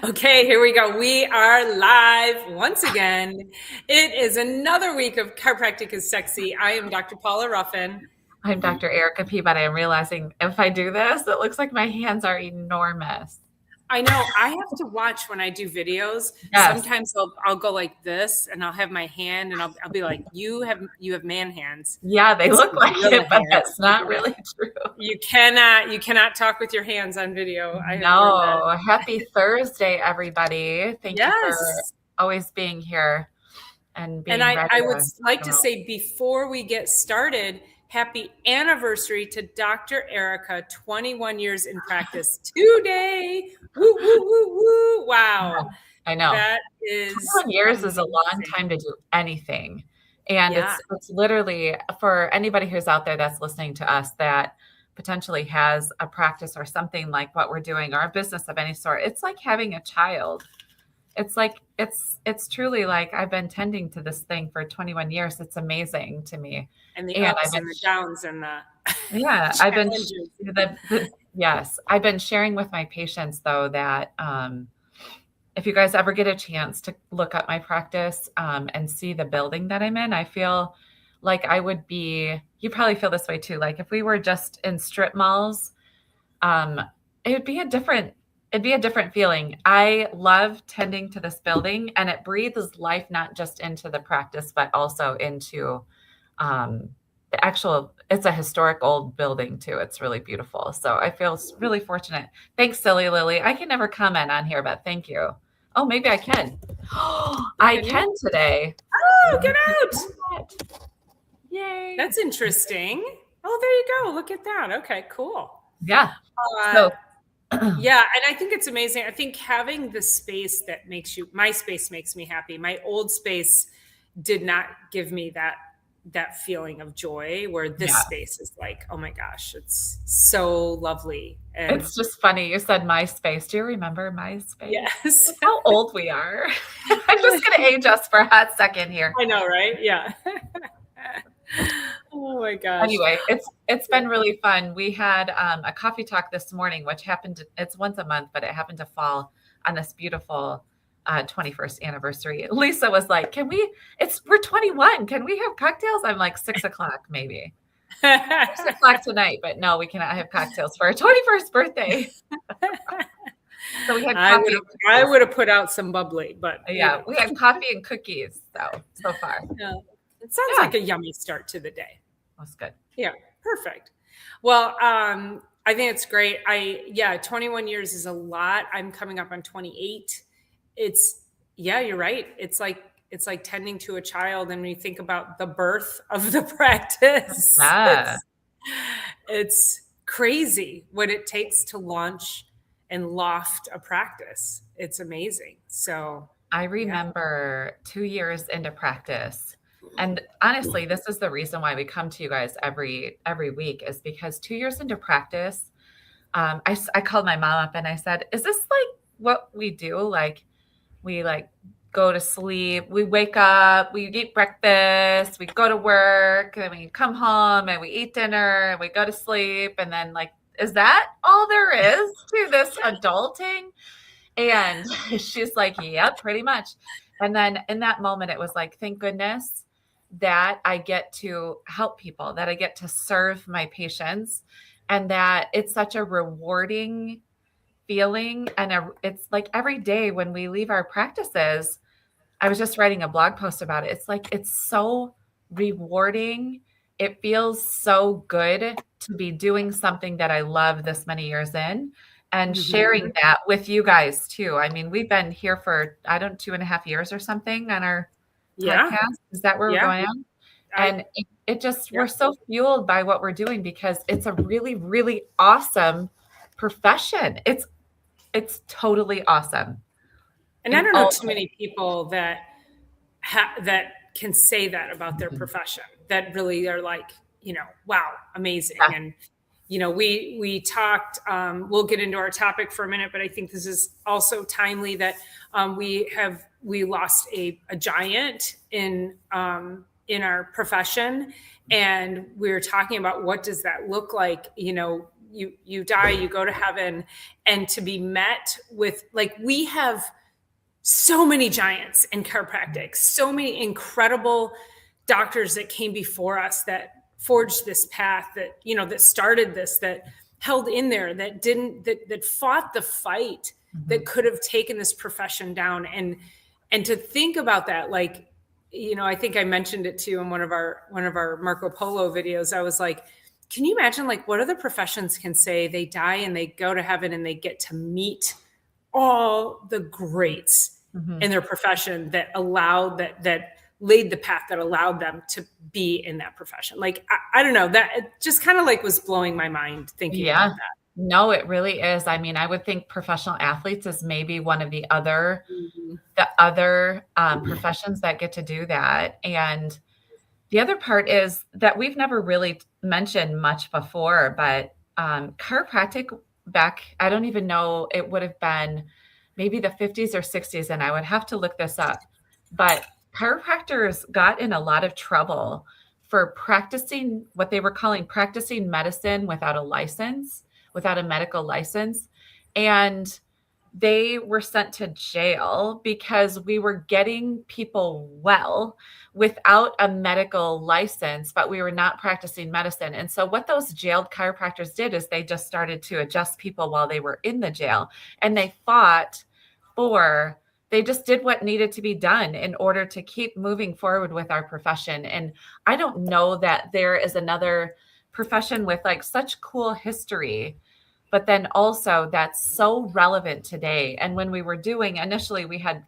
Okay, here we go. We are live once again. It is another week of Chiropractic is Sexy. I am Dr. Paula Ruffin. I'm Dr. Erica Peabody. I'm realizing if I do this, it looks like my hands are enormous. I know I have to watch when I do videos. Yes. Sometimes I'll go like this and I'll have my hand and I'll be like, you have man hands. Yeah, they It's look like gorilla it, but hands. that's not really true. You cannot talk with your hands on video. I have learned that. No. Happy Thursday, everybody. Thank you for Yes. always being here and And being I ready would to like to go. say before we get started, happy anniversary to Dr. Erica, 21 years in practice today. Woo, woo, woo, woo. Wow. I know. That is 21 years is a long amazing. time to do anything. And Yeah. it's literally for anybody who's out there that's listening to us that potentially has a practice or something like what we're doing or a business of any sort. It's like having a child. It's like it's truly like I've been tending to this thing for 21 years. It's amazing to me. And the And ups and the downs and the I've been challenges. yes, I've been sharing with my patients though that if you guys ever get a chance to look up my practice and see the building that I'm in, I feel like I would be, you probably feel this way too. Like if we were just in strip malls, um, it would be it'd be a different feeling. I love tending to this building and it breathes life, not just into the practice, but also into um, the actual, it's a historic old building too. It's really beautiful. So I feel really fortunate. Thanks, Silly Lily. I can never comment on here, but thank you. Oh, maybe I can. I Can you? can today. Oh, get out. Yay. That's interesting. Oh, there you go. Look at that. Okay, cool. Yeah. Uh, So, Yeah, and I think it's amazing. I think having the space that my space makes me happy. My old space did not give me that feeling of joy where this yeah, space is like, oh my gosh, it's so lovely. And it's just funny. You said MySpace. Do you remember MySpace? yes. Look how old we are. I'm just going to age us for a hot second here. I know, right? Yeah. Oh my gosh. Anyway, it's been really fun. We had a coffee talk this morning, which it's once a month, but it happened to fall on this beautiful 21st anniversary. Lisa was like, we're 21. Can we have cocktails? I'm like 6 o'clock, maybe 6 o'clock tonight, but no, we cannot have cocktails for our 21st birthday. So we had I coffee. would have put out some bubbly, but Yeah, we had coffee and cookies. So far, yeah. It sounds yeah, like a yummy start to the day. that's good. Yeah, perfect. Well, I think it's great. 21 years is a lot. I'm coming up on 28. Yeah, you're right. It's like tending to a child, and when you think about the birth of the practice, Yeah. it's crazy what it takes to launch and loft a practice. It's amazing. So I yeah. remember 2 years into practice. And honestly, this is the reason why we come to you guys every week is because 2 years into practice, I called my mom up and I said, "Is this like what we do? Like we like go to sleep, we wake up, we eat breakfast, we go to work, and we come home and we eat dinner and we go to sleep, and then like, is that all there is to this adulting?" And she's like, "Yeah, pretty much." And then in that moment, it was like, thank goodness that I get to help people, that I get to serve my patients, and that it's such a rewarding feeling. And it's like every day when we leave our practices, I was just writing a blog post about it. It's like, it's so rewarding. It feels so good to be doing something that I love this many years in and sharing that with you guys too. I mean, we've been here for, I don't, 2.5 years or something on our Yeah. podcast. Is that where we're Yeah. going on? I And it just, yeah. we're so fueled by what we're doing because it's a really, really awesome profession. It's totally awesome. And I don't know too many people that that can say that about their profession, that really are like, wow, amazing. Yeah. And we talked. We'll get into our topic for a minute, but I think this is also timely that we lost a giant in our profession, and we were talking about what does that look like. you die, you go to heaven, and to be met with, like, we have so many giants in chiropractic, so many incredible doctors that came before us that forged this path, that, you know, that started this, that held in there, that didn't, that fought the fight that could have taken this profession down. And to think about that, like, you know, I think I mentioned it too in one of our Marco Polo videos. I was like, can you imagine, like, what other professions can say they die and they go to heaven and they get to meet all the greats in their profession that allowed, that laid the path that allowed them to be in that profession. Like, I don't know, that it just kind of like was blowing my mind thinking about that. No, it really is. I mean, I would think professional athletes is maybe one of the other professions that get to do that. And the other part is that we've never really mentioned much before, but chiropractic back, I don't even know, it would have been maybe the 50s or 60s, and I would have to look this up. But chiropractors got in a lot of trouble for practicing what they were calling practicing medicine without a license, without a medical license. And they were sent to jail because we were getting people well without a medical license, but we were not practicing medicine. And so what those jailed chiropractors did is they just started to adjust people while they were in the jail. And they just did what needed to be done in order to keep moving forward with our profession. And I don't know that there is another profession with like such cool history, but then also that's so relevant today. And when we were doing, initially we had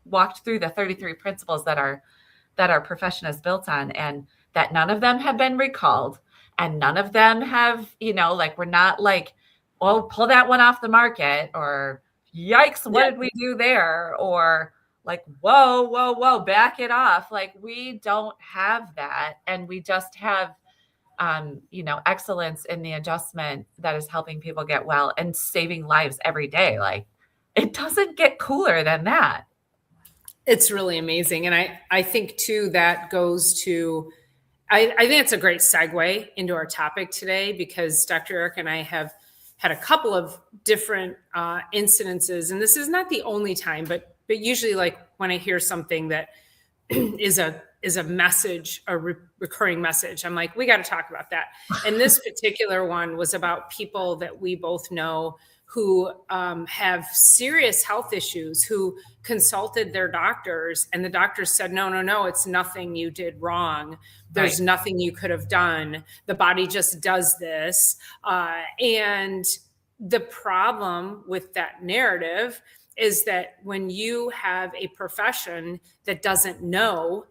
walked through the 33 principles that our profession is built on, and that none of them have been recalled, and none of them have, you know, like, we're not like, oh, pull that one off the market, or yikes, what did we do there? Or like, whoa, back it off. Like, we don't have that. And we just have, you know, excellence in the adjustment that is helping people get well and saving lives every day. Like, it doesn't get cooler than that. It's really amazing. And I think too, that goes to, I think it's a great segue into our topic today, because Dr. Eric and I have had a couple of different incidences, and this is not the only time, but usually, like, when I hear something that is a message, a recurring message, I'm like, we got to talk about that. And this particular one was about people that we both know who have serious health issues, who consulted their doctors, and the doctors said, no, it's nothing you did wrong. There's nothing you could have done. The body just does this. And the problem with that narrative is that when you have a profession that doesn't know,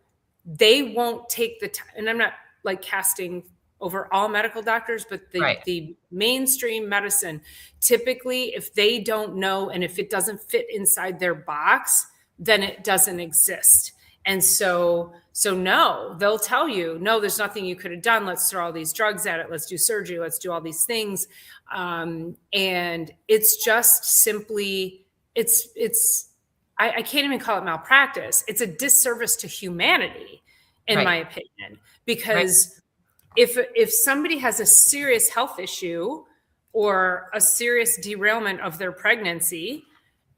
they won't take the time. And I'm not like casting over all medical doctors, but the mainstream medicine, typically, if they don't know, and if it doesn't fit inside their box, then it doesn't exist. And so no, they'll tell you, no, there's nothing you could have done. Let's throw all these drugs at it. Let's do surgery. Let's do all these things. And it's just simply, I can't even call it malpractice. It's a disservice to humanity, in my opinion, because if somebody has a serious health issue or a serious derailment of their pregnancy,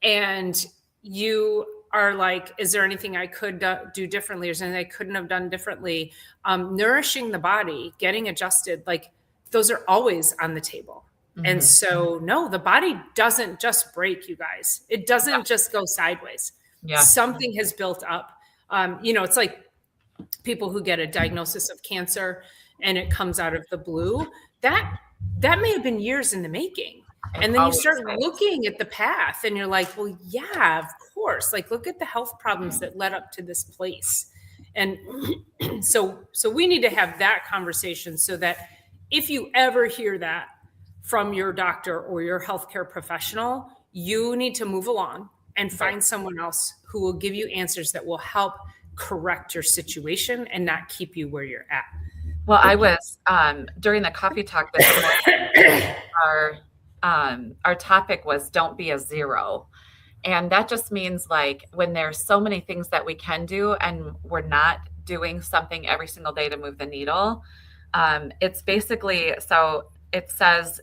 and you are like, is there anything I could do differently? Is there anything I couldn't have done differently? Nourishing the body, getting adjusted, like, those are always on the table. And so, no, the body doesn't just break, you guys. It doesn't just go sideways. Something has built up. You know, it's like people who get a diagnosis of cancer and it comes out of the blue. That may have been years in the making. And then you start looking at the path and you're like, well, yeah, of course. Like, look at the health problems that led up to this place. And so we need to have that conversation, so that if you ever hear that from your doctor or your healthcare professional, you need to move along and find someone else who will give you answers that will help correct your situation and not keep you where you're at. Well, I was during the coffee talk this morning, our topic was don't be a zero. And that just means, like, when there's so many things that we can do and we're not doing something every single day to move the needle, it's basically, so it says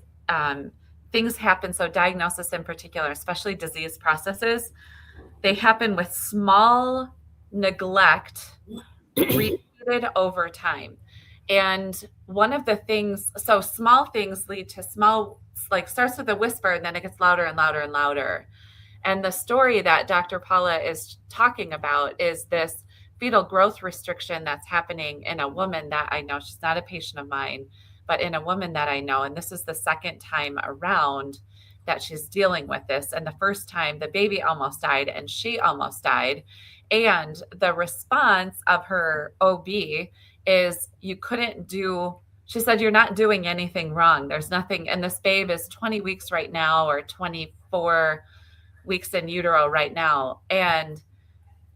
things happen. So diagnosis in particular, especially disease processes, they happen with small neglect repeated over time. And one of the things, so small things lead to small, like starts with a whisper and then it gets louder and louder and louder. And the story that Dr. Paula is talking about is this fetal growth restriction that's happening in a woman that I know. She's not a patient of mine, but in a woman that I know. And this is the second time around that she's dealing with this. And the first time the baby almost died and she almost died. And the response of her OB is, you couldn't do, she said, you're not doing anything wrong. There's nothing. And this babe is 20 weeks right now, or 24 weeks in utero right now. And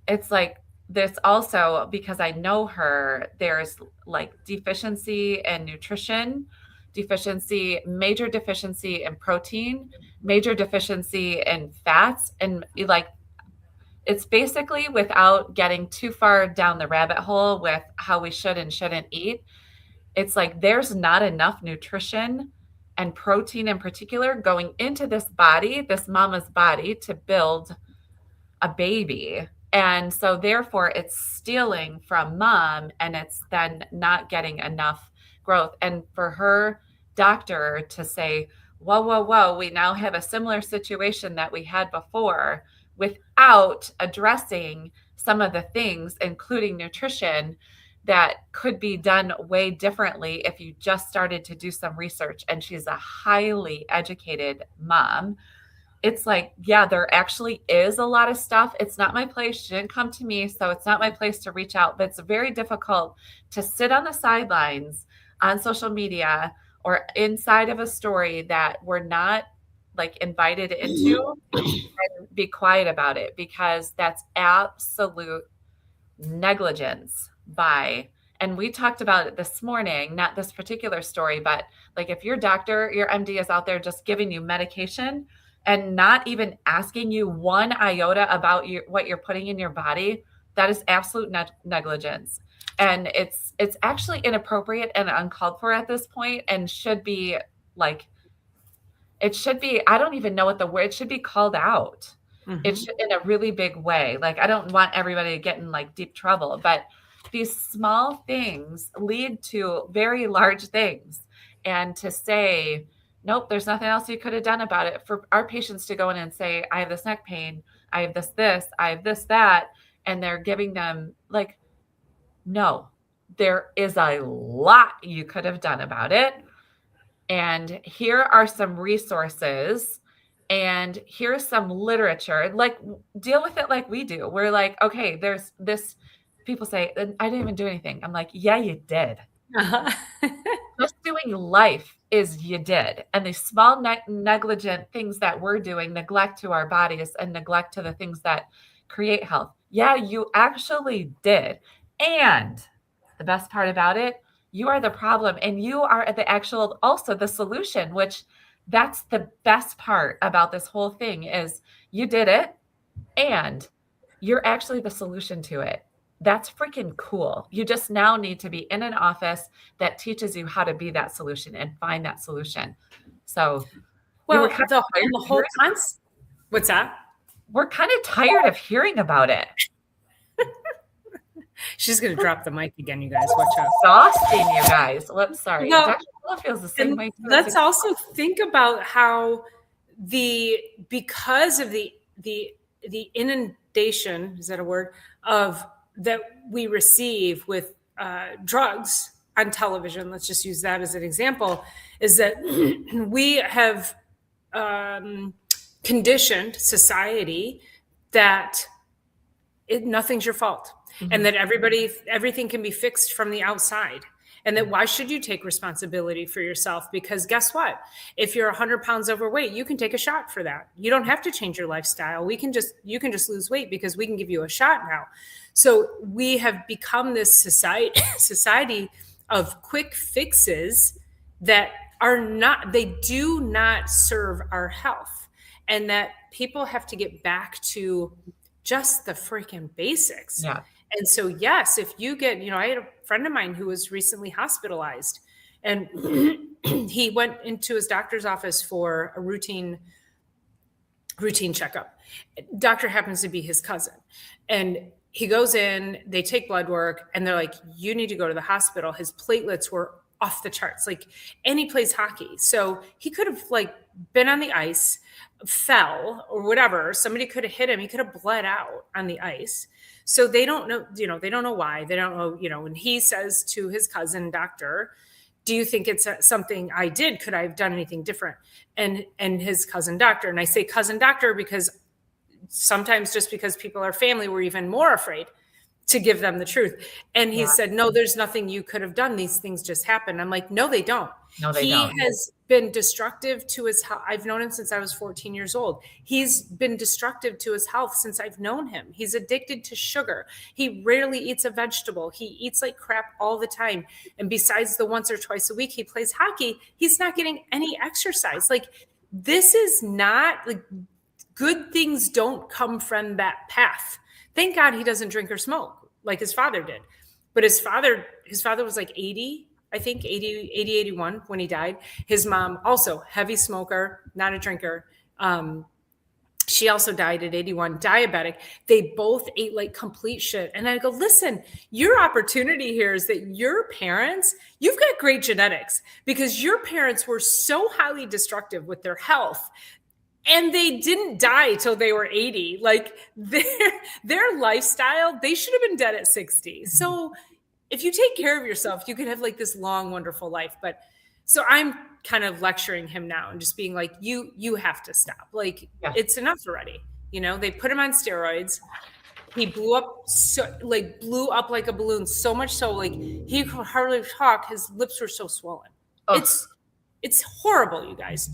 it's like, this also, because I know her, there's like deficiency in nutrition, major deficiency in protein, major deficiency in fats. And like, it's basically, without getting too far down the rabbit hole with how we should and shouldn't eat, it's like there's not enough nutrition and protein in particular going into this body, this mama's body, to build a baby. And so therefore it's stealing from mom, and it's then not getting enough growth. And for her doctor to say, whoa, whoa, whoa, we now have a similar situation that we had before, without addressing some of the things, including nutrition, that could be done way differently if you just started to do some research. And she's a highly educated mom. It's like, yeah, there actually is a lot of stuff. It's not my place. She didn't come to me, so it's not my place to reach out. But it's very difficult to sit on the sidelines on social media or inside of a story that we're not like invited into, and be quiet about it, because that's absolute negligence by, and we talked about it this morning, not this particular story, but like if your doctor, your MD is out there just giving you medication and not even asking you one iota about what you're putting in your body, that is absolute negligence. And it's actually inappropriate and uncalled for at this point, and should be like, it should be, I don't even know what the word, it should be called out. It should, in a really big way. Like, I don't want everybody to get in like deep trouble, but these small things lead to very large things. And to say, nope, there's nothing else you could have done about it, for our patients to go in and say, I have this neck pain, I have this, I have this, that, and they're giving them like, no, there is a lot you could have done about it. And here are some resources, and here's some literature. Like, deal with it like we do. We're like, okay, there's this. People say, I didn't even do anything. I'm like, yeah, you did. Just doing life is you did. And the small negligent things that we're doing, neglect to our bodies and neglect to the things that create health. Yeah, you actually did. And the best part about it, you are the problem, and you are the actual, also the solution, which that's the best part about this whole thing, is you did it and you're actually the solution to it. That's freaking cool. You just now need to be in an office that teaches you how to be that solution and find that solution. So, well, the whole concept. What's that? We're kind of tired of hearing about it. She's going to drop the mic again, you guys. Watch out. Exhausting, you guys. Well, I'm sorry. Well, Dr. Paula feels the same way too. Let's also think about how because of the inundation, is that a word, of that we receive with drugs on television, let's just use that as an example, is that we have conditioned society that nothing's your fault. Mm-hmm. And that everything can be fixed from the outside. And that why should you take responsibility for yourself? Because guess what? If you're 100 pounds overweight, you can take a shot for that. You don't have to change your lifestyle. You can just lose weight because we can give you a shot now. So we have become this society of quick fixes that they do not serve our health. And that people have to get back to just the freaking basics. Yeah. And so, yes, if you get, I had a friend of mine who was recently hospitalized, and he went into his doctor's office for a routine checkup. Doctor happens to be his cousin. And he goes in, they take blood work, and they're like, you need to go to the hospital. His platelets were off the charts. Like, and he plays hockey. So he could have like been on the ice, fell or whatever. Somebody could have hit him. He could have bled out on the ice. So they don't know, they don't know why. They don't know, and he says to his cousin doctor, do you think it's something I did? Could I have done anything different? And his cousin doctor, and I say cousin doctor because sometimes just because people are family, we're even more afraid to give them the truth. And he said, no, there's nothing you could have done. These things just happen. I'm like, no, they don't. No, they he don't. has been destructive to his health. I've known him since I was 14 years old. He's been destructive to his health since I've known him. He's addicted to sugar. He rarely eats a vegetable. He eats like crap all the time. And besides the once or twice a week he plays hockey, he's not getting any exercise. Like, this is not like, good things don't come from that path. Thank God he doesn't drink or smoke like his father did. But his father was like 80, I think 80, 81 when he died. His mom also heavy smoker, not a drinker. She also died at 81, diabetic. They both ate like complete shit. And I go, listen, your opportunity here is that your parents, you've got great genetics because your parents were so highly destructive with their health. And they didn't die till they were 80. Like, their lifestyle, they should have been dead at 60. So if you take care of yourself, you could have like this long, wonderful life. But so I'm kind of lecturing him now and just being like, you have to stop. Like, it's enough already. They put him on steroids. He blew up like a balloon, so much so like he could hardly talk. His lips were so swollen. Oh. It's horrible, you guys.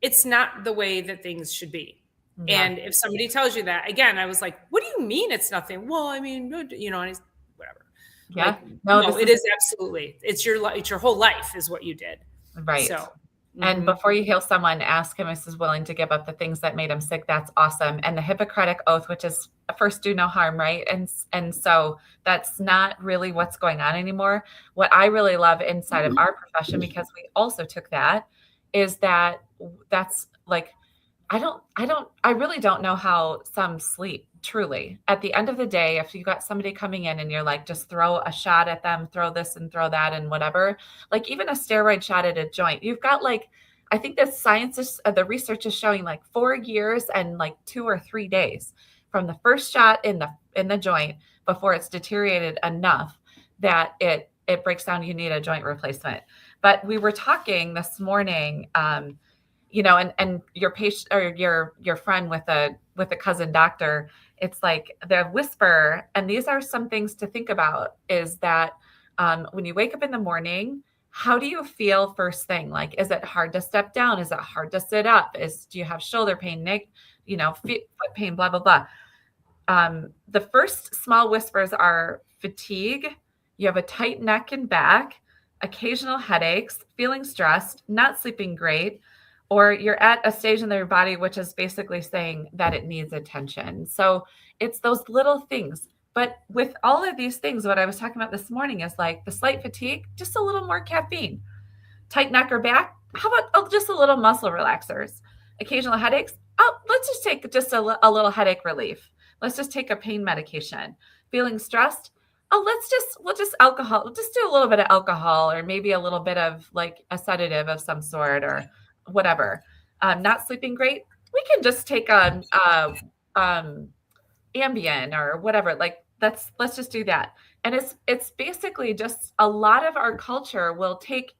It's not the way that things should be. Yeah. And if somebody tells you that, again, I was like, what do you mean it's nothing? Well, I mean, and he's whatever. Yeah. Like, no, it is absolutely. It's your whole life is what you did. Right. So, and before you heal someone, ask him if he's willing to give up the things that made him sick. That's awesome. And the Hippocratic Oath, which is first do no harm, right? And so that's not really what's going on anymore. What I really love inside of our profession, because we also took that, is that's like, I really don't know how some sleep, truly. At the end of the day, if you got somebody coming in and you're like, just throw a shot at them, throw this and throw that and whatever, like even a steroid shot at a joint, you've got like, I think the science is, the research is showing like 4 years and like 2 or 3 days from the first shot in the joint before it's deteriorated enough that it breaks down, you need a joint replacement. But we were talking this morning, and your patient or your friend with a cousin doctor, it's like the whisper. And these are some things to think about is that when you wake up in the morning, how do you feel first thing? Like, is it hard to step down? Is it hard to sit up? Do you have shoulder pain, neck, foot pain, blah, blah, blah. The first small whispers are fatigue. You have a tight neck and back, occasional headaches, feeling stressed, not sleeping great, or you're at a stage in your body which is basically saying that it needs attention. So it's those little things. But with all of these things, what I was talking about this morning is like the slight fatigue, just a little more caffeine. Tight neck or back, how about just a little muscle relaxers? Occasional headaches, let's just take just a little headache relief. Let's just take a pain medication. Feeling stressed, we'll just alcohol. We'll just do a little bit of alcohol or maybe a little bit of like a sedative of some sort or whatever. Not sleeping great, we can just take Ambien or whatever. Like let's just do that. And it's basically just a lot of our culture will take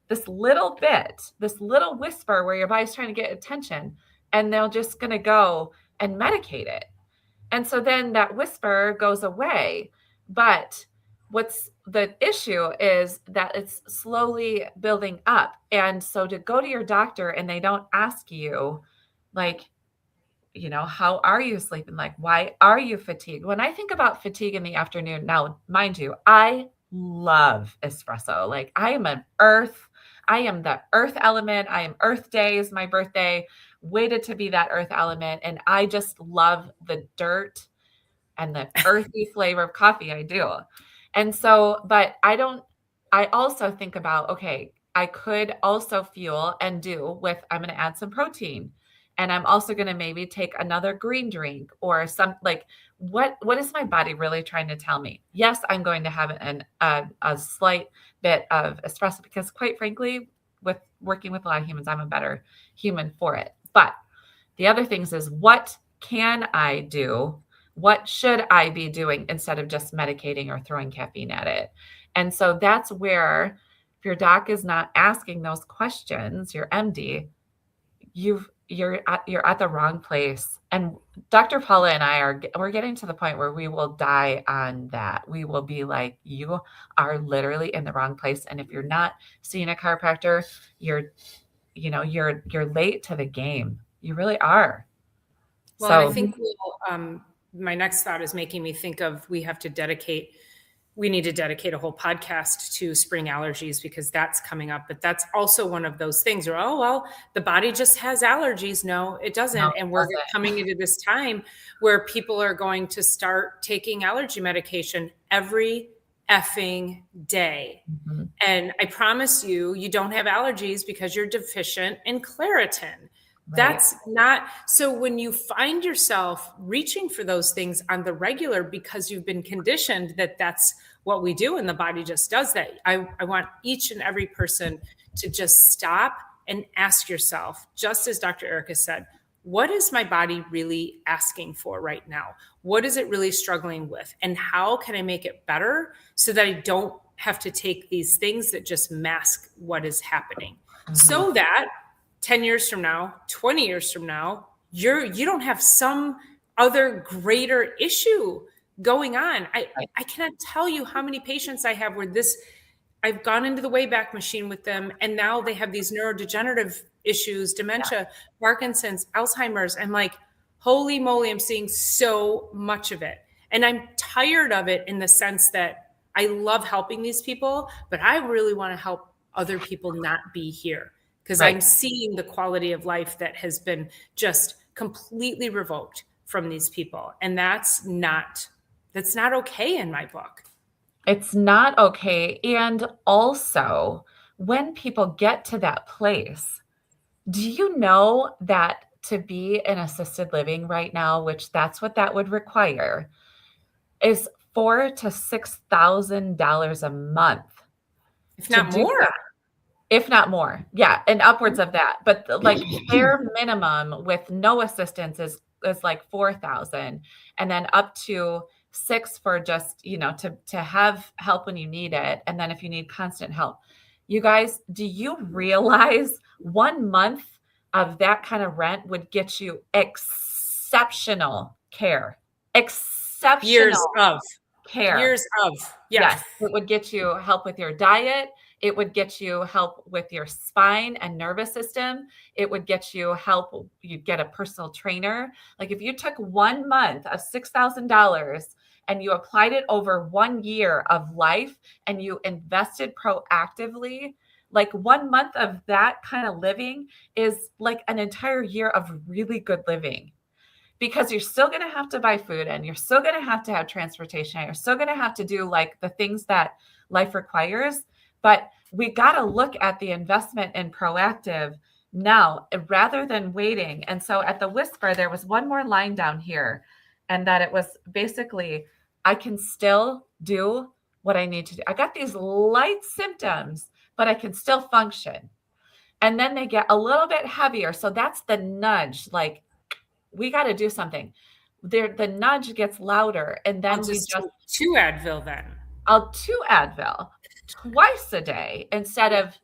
this little whisper where your body's trying to get attention, and they're just going to go and medicate it. And so then that whisper goes away. But what's the issue is that it's slowly building up. And so to go to your doctor and they don't ask you, like, how are you sleeping? Like, why are you fatigued? When I think about fatigue in the afternoon, now, mind you, I love espresso. Like, I am the earth element. I am Earth Day is my birthday, waited to be that earth element. And I just love the dirt and the earthy flavor of coffee. I do. And so, but I also think about, okay, I could also fuel and do with, I'm going to add some protein. And I'm also going to maybe take another green drink or some like, what is my body really trying to tell me? Yes, I'm going to have a slight bit of espresso because quite frankly, with working with a lot of humans, I'm a better human for it. But the other things is, what can I do? What should I be doing instead of just medicating or throwing caffeine at it? And so that's where, if your doc is not asking those questions, your MD, you're at the wrong place. And Dr. Paula and we're getting to the point where we will die on that. We will be like, you are literally in the wrong place. And if you're not seeing a chiropractor, you're late to the game. You really are. Well, So and I think my next thought is making me think of we need to dedicate a whole podcast to spring allergies because that's coming up. But that's also one of those things where, oh, well, the body just has allergies. No, it doesn't. no, And we're doesn't. coming into this time where people are going to start taking allergy medication every effing day. Mm-hmm. And I promise you, you don't have allergies because you're deficient in Claritin. Right. That's not so. When you find yourself reaching for those things on the regular because you've been conditioned that that's what we do and the body just does that, I want each and every person to just stop and ask yourself, just as Dr. Erica said, what is my body really asking for right now? What is it really struggling with? And how can I make it better so that I don't have to take these things that just mask what is happening? Mm-hmm. So that 10 years from now, 20 years from now, you don't have some other greater issue going on. I cannot tell you how many patients I have where I've gone into the Wayback Machine with them, and now they have these neurodegenerative issues, dementia, Parkinson's, Alzheimer's. I'm like, holy moly, I'm seeing so much of it. And I'm tired of it in the sense that I love helping these people, but I really want to help other people not be here. Because I'm seeing the quality of life that has been just completely revoked from these people. And that's not okay in my book. It's not okay. And also, when people get to that place, do you know that to be in assisted living right now, which that's what that would require, is $4,000 to $6,000 a month. If not more. If not more. Yeah. And upwards of that. But like bare minimum with no assistance is like 4,000, and then up to 6 for just, to have help when you need it. And then if you need constant help, you guys, do you realize 1 month of that kind of rent would get you exceptional care, exceptional years of care. Yes. It would get you help with your diet. It would get you help with your spine and nervous system. It would get you help. You'd get a personal trainer. Like if you took 1 month of $6,000 and you applied it over 1 year of life and you invested proactively, like 1 month of that kind of living is like an entire year of really good living. Because you're still going to have to buy food and you're still going to have transportation. You're still going to have to do like the things that life requires. But we got to look at the investment in proactive now rather than waiting. And so at the Whisper, there was one more line down here, and that it was basically, I can still do what I need to do. I got these light symptoms, but I can still function. And then they get a little bit heavier. So that's the nudge. Like, we got to do something. The nudge gets louder. And then we just 2 Advil then. I'll 2 Advil twice a day instead of,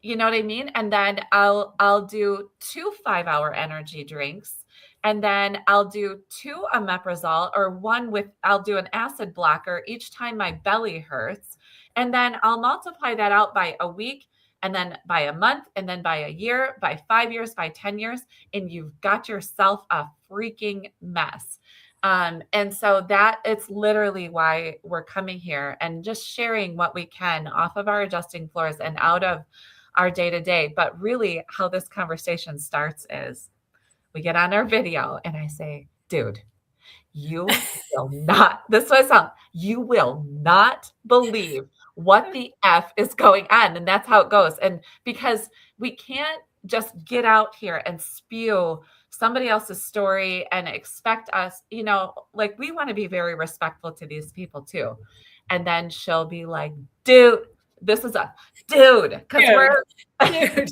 you know what I mean? And then I'll do 2 5-hour energy drinks. And then I'll do 2 omeprazole or 1 I'll do an acid blocker each time my belly hurts. And then I'll multiply that out by a week, and then by a month, and then by a year, by 5 years, by 10 years, and you've got yourself a freaking mess. And so that it's literally why we're coming here and just sharing what we can off of our adjusting floors and out of our day-to-day. But really how this conversation starts is we get on our video and I say, dude, you will not, this was you will not believe what the F is going on? And that's how it goes. And because we can't just get out here and spew somebody else's story and expect us, like we want to be very respectful to these people too. And then she'll be like, dude, this is a dude, because we're Dude.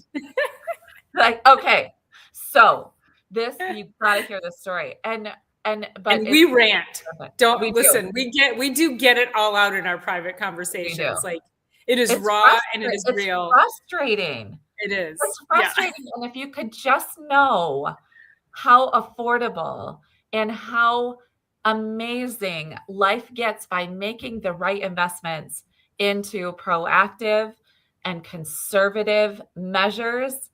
like, okay, so this, you gotta hear this story. But we rant. Don't We listen. We do get it all out in our private conversations. Like it is raw and it is real. It's frustrating. It is. It's frustrating. Yeah. And if you could just know how affordable and how amazing life gets by making the right investments into proactive and conservative measures,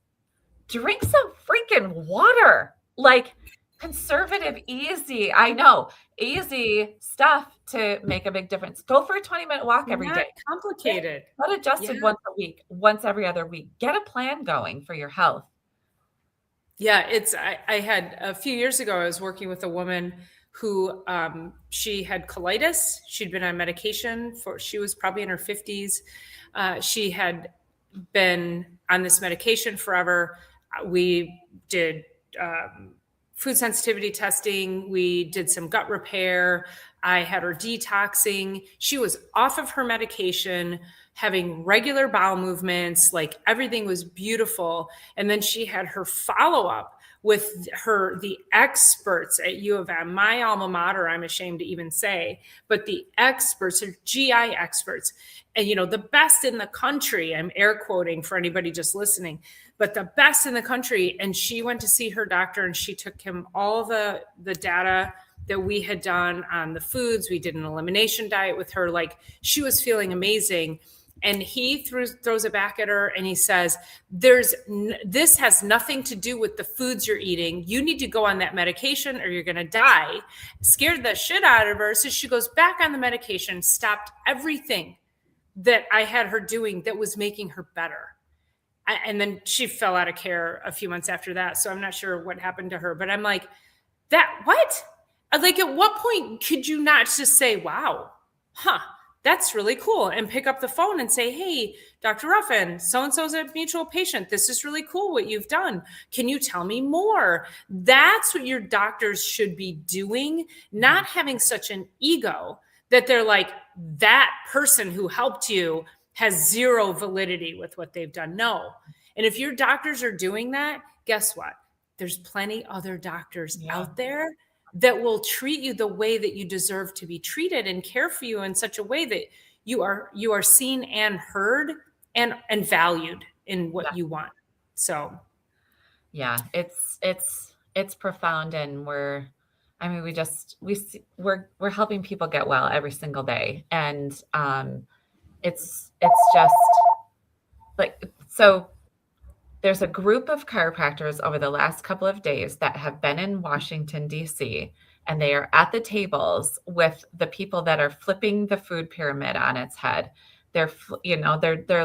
drink some freaking water. Like conservative, easy. I know, easy stuff to make a big difference. Go for a 20-minute walk every day. Complicated. Get adjusted once a week, once every other week. Get a plan going for your health. Yeah, I had a few years ago, I was working with a woman who she had colitis. She'd been on medication she was probably in her 50s. She had been on this medication forever. We did food sensitivity testing. We did some gut repair. I had her detoxing. She was off of her medication, having regular bowel movements, like everything was beautiful. And then she had her follow-up with the experts at U of M, my alma mater, I'm ashamed to even say, but the experts are GI experts. And, the best in the country, I'm air quoting for anybody just listening, but the best in the country. And she went to see her doctor and she took him all the data that we had done on the foods. We did an elimination diet with her. Like she was feeling amazing. And he throws it back at her and he says, this has nothing to do with the foods you're eating. You need to go on that medication or you're going to die. Scared the shit out of her. So she goes back on the medication, stopped everything that I had her doing that was making her better. And then she fell out of care a few months after that. So I'm not sure what happened to her, but I'm like, what? Like, at what point could you not just say, wow, that's really cool, and pick up the phone and say, hey, Dr. Ruffin, so-and-so's a mutual patient. This is really cool what you've done. Can you tell me more? That's what your doctors should be doing, not having such an ego that they're like, that person who helped you has zero validity with what they've done. No. And if your doctors are doing that, guess what? There's plenty other doctors out there that will treat you the way that you deserve to be treated and care for you in such a way that you are seen and heard and valued in what you want. So yeah, it's profound. And we're helping people get well every single day. And it's just like, so there's a group of chiropractors over the last couple of days that have been in Washington, D.C., and they are at the tables with the people that are flipping the food pyramid on its head. They're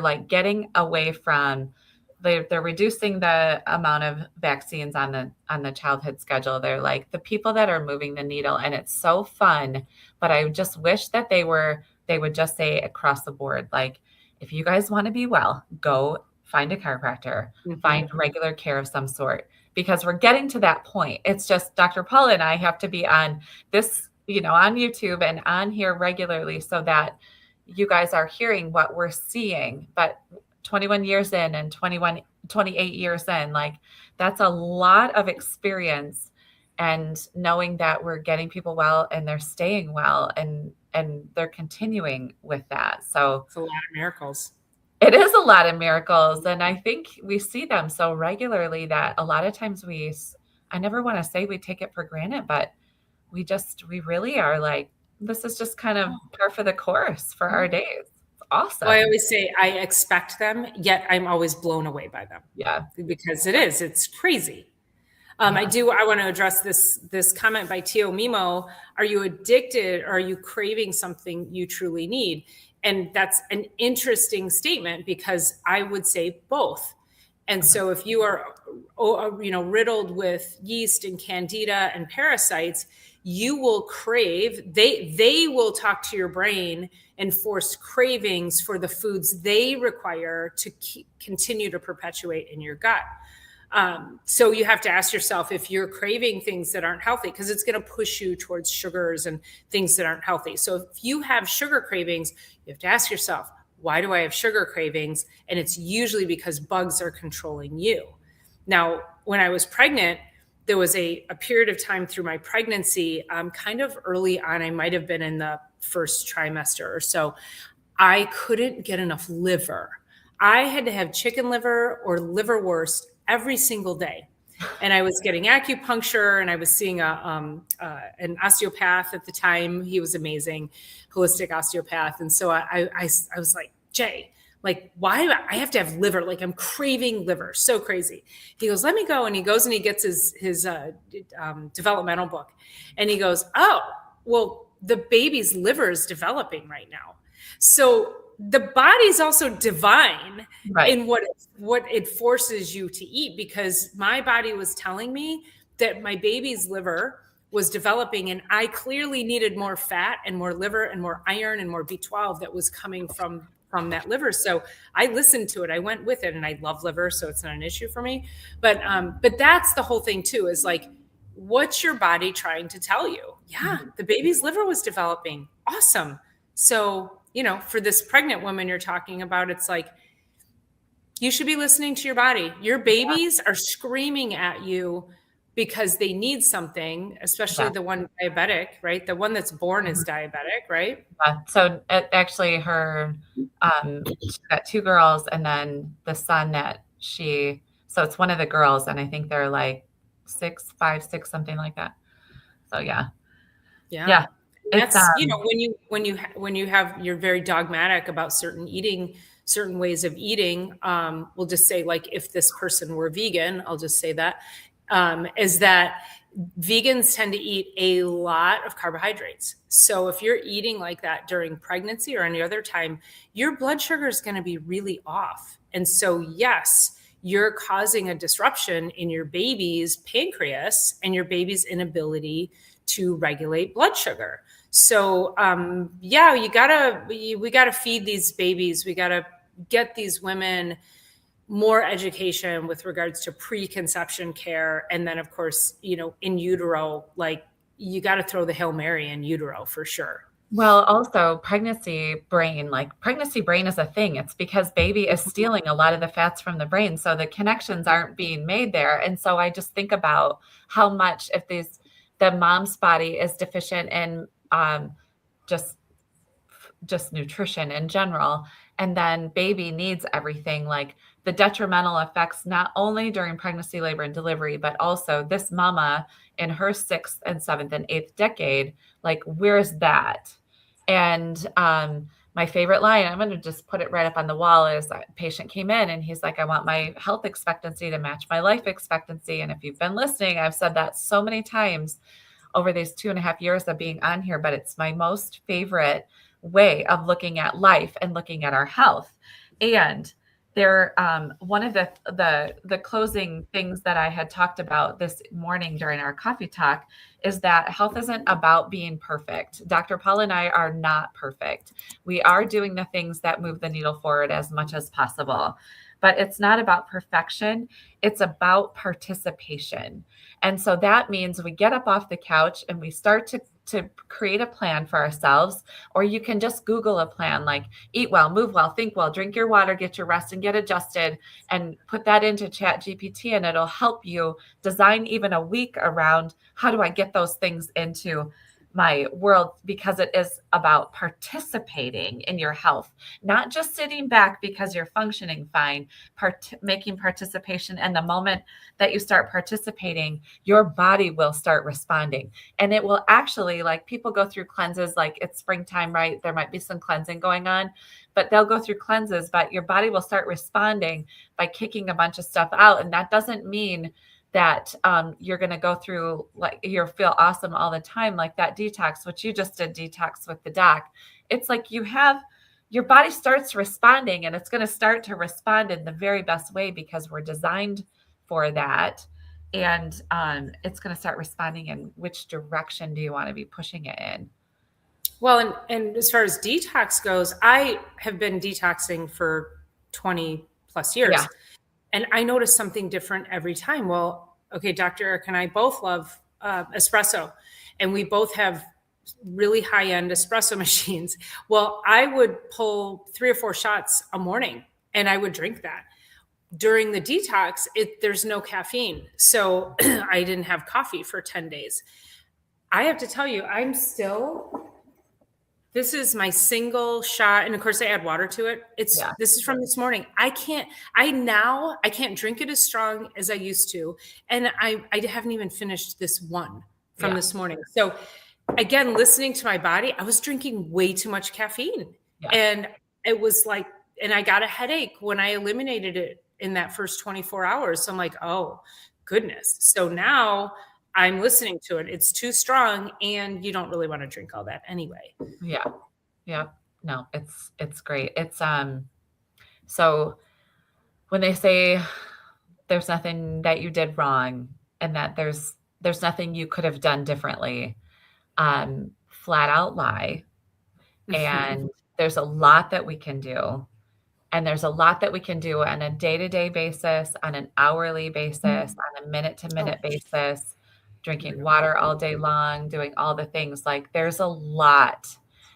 like getting away from, they're reducing the amount of vaccines on the childhood schedule. They're like the people that are moving the needle, and it's so fun. But I just wish that they would just say across the board, like, if you guys want to be well, go find a chiropractor, find regular care of some sort, because we're getting to that point. It's just Dr. Paula and I have to be on this, on YouTube and on here regularly so that you guys are hearing what we're seeing. But 21 years in and 28 years in, like, that's a lot of experience, and knowing that we're getting people well and they're staying well and they're continuing with that. So it's a lot of miracles. It is a lot of miracles. And I think we see them so regularly that a lot of times I never want to say we take it for granted, but we really are like, this is just kind of par for the course for our days. It's awesome. Well, I always say I expect them, yet I'm always blown away by them. Yeah. Because it's crazy. I want to address this comment by Tio Mimo. Are you addicted, or are you craving something you truly need? And that's an interesting statement, because I would say both. And so if you are, riddled with yeast and candida and parasites, you will crave, they will talk to your brain and force cravings for the foods they require to continue to perpetuate in your gut. So you have to ask yourself if you're craving things that aren't healthy, because it's going to push you towards sugars and things that aren't healthy. So if you have sugar cravings, you have to ask yourself, why do I have sugar cravings? And it's usually because bugs are controlling you. Now, when I was pregnant, there was a period of time through my pregnancy, kind of early on, I might have been in the first trimester or so, I couldn't get enough liver. I had to have chicken liver or liverwurst every single day. And I was getting acupuncture, and I was seeing an osteopath at the time. He was amazing, holistic osteopath. And so I was like, Jay, like, why do I have to have liver? Like, I'm craving liver. So crazy. He goes, let me go. And he goes and he gets his developmental book. And he goes, oh, well, the baby's liver is developing right now. So the body's also divine in what it forces you to eat, because my body was telling me that my baby's liver was developing, and I clearly needed more fat and more liver and more iron and more B12 that was coming from that liver. So I listened to it. I went with it, and I love liver, so it's not an issue for me. But that's the whole thing too, is like, what's your body trying to tell you? Yeah, the baby's liver was developing. Awesome. So, for this pregnant woman you're talking about, it's like, you should be listening to your body. Your babies are screaming at you because they need something, especially the one diabetic, right? The one that's born is diabetic, right? So actually she's got 2 girls, and then the son so it's one of the girls, and I think they're like 5, 6, something like that. So yeah. It's, that's, when you're very dogmatic about certain ways of eating. We'll just say, like, if this person were vegan, I'll just say that, is that vegans tend to eat a lot of carbohydrates. So if you're eating like that during pregnancy or any other time, your blood sugar is going to be really off. And so, yes, you're causing a disruption in your baby's pancreas and your baby's inability to regulate blood sugar. So, we gotta feed these babies. We gotta get these women more education with regards to preconception care. And then, of course, in utero, like, you got to throw the Hail Mary in utero for sure. Well, also pregnancy brain is a thing. It's because baby is stealing a lot of the fats from the brain. So the connections aren't being made there. And so I just think about how much, if the mom's body is deficient in just nutrition in general, and then baby needs everything, like the detrimental effects, not only during pregnancy, labor, and delivery, but also this mama in her 6th and 7th and 8th decade, like, where's that? And my favorite line, I'm going to just put it right up on the wall, is a patient came in and he's like, I want my health expectancy to match my life expectancy. And if you've been listening, I've said that so many times over these 2.5 years of being on here, but it's my most favorite way of looking at life and looking at our health. And there, one of the closing things that I had talked about this morning during our coffee talk is that health isn't about being perfect. Dr. Paul and I are not perfect. We are doing the things that move the needle forward as much as possible, but it's not about perfection. It's about participation. And so that means we get up off the couch and we start to create a plan for ourselves, or you can just Google a plan, like eat well, move well, think well, drink your water, get your rest, and get adjusted, and put that into Chat GPT, and it'll help you design even a week around how do I get those things into my world, because it is about participating in your health, not just sitting back because you're functioning fine, making participation. And the moment that you start participating, your body will start responding. And it will actually, like, people go through cleanses, like it's springtime, right? There might be some cleansing going on, but they'll go through cleanses, but your body will start responding by kicking a bunch of stuff out. And that doesn't mean that you're going to go through, like, you feel awesome all the time, like that detox, which you just did detox with the doc. It's like you have your body starts responding, and it's going to start to respond in the very best way because we're designed for that. And it's going to start responding in which direction do you want to be pushing it in? Well, and as far as detox goes, I have been detoxing for 20 plus years. Yeah. And I notice something different every time. Well, okay, Dr. Eric and I both love espresso, and we both have really high end espresso machines. Well, I would pull 3 or 4 shots a morning and I would drink that. During the detox, there's no caffeine. So I didn't have coffee for 10 days. I have to tell you, this is my single shot. And of course I add water to it. This is from this morning. I can't drink it as strong as I used to. And I haven't even finished this one from this morning. So again, listening to my body, I was drinking way too much caffeine. Yeah. And it was like, and I got a headache when I eliminated it in that first 24 hours. So I'm like, oh goodness. So now I'm listening to it. It's too strong, and you don't really want to drink all that anyway. Yeah. Yeah. No, it's great. It's, so when they say there's nothing that you did wrong and that there's nothing you could have done differently, flat out lie. And there's a lot that we can do. And there's a lot that we can do on a day-to-day basis, on an hourly basis, on a minute-to-minute basis, drinking water all day long, doing all the things. Like, there's a lot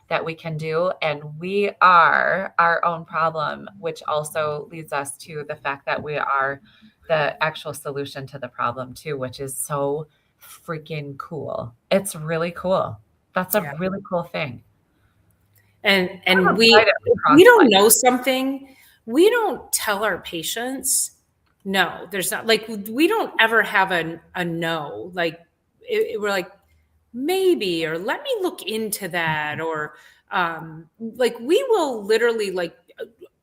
that we can do. And we are our own problem, which also leads us to the fact that we are the actual solution to the problem too, which is so freaking cool. It's really cool. That's a really cool thing. And we don't know something, we don't tell our patients, no, there's not, like, we don't ever have a no, like we're like, maybe, or let me look into that. Or like, we will literally, like,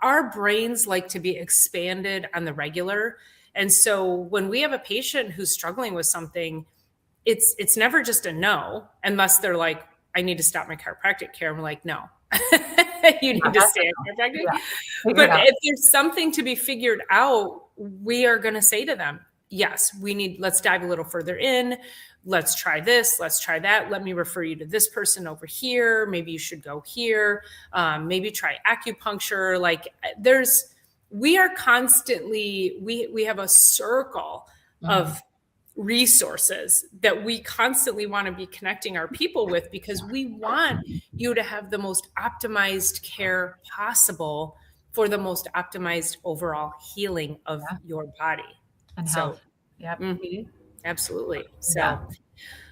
our brains like to be expanded on the regular. And so when we have a patient who's struggling with something, it's never just a no, unless they're like, I need to stop my chiropractic care. And we're like, no, you need to stay on chiropractic. Yeah. But if there's something to be figured out, we are going to say to them, yes, let's dive a little further in. Let's try this. Let's try that. Let me refer you to this person over here. Maybe you should go here. Maybe try acupuncture. Like, we are constantly, we have a circle of resources that we constantly want to be connecting our people with, because we want you to have the most optimized care possible for the most optimized overall healing of your body and health. Absolutely. So,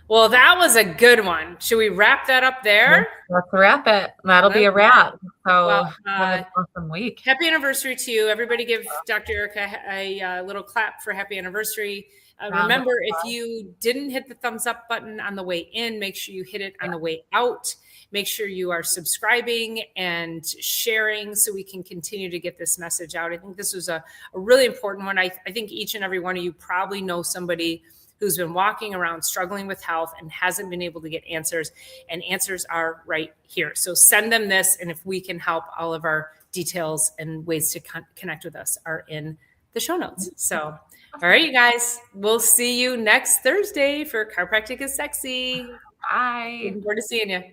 well, that was a good one. Should we wrap that up there? Let's wrap it. That'll be a wrap. So have an awesome week. Happy anniversary to you. Everybody give Dr. Erica a little clap for happy anniversary. Remember, if you didn't hit the thumbs up button on the way in, make sure you hit it on the way out. Make sure you are subscribing and sharing so we can continue to get this message out. I think this was a really important one. I think each and every one of you probably know somebody who's been walking around struggling with health and hasn't been able to get answers, and answers are right here. So send them this, and if we can help, all of our details and ways to connect with us are in the show notes. So, all right, you guys, we'll see you next Thursday for Chiropractic is Sexy. Bye. Looking forward to seeing you.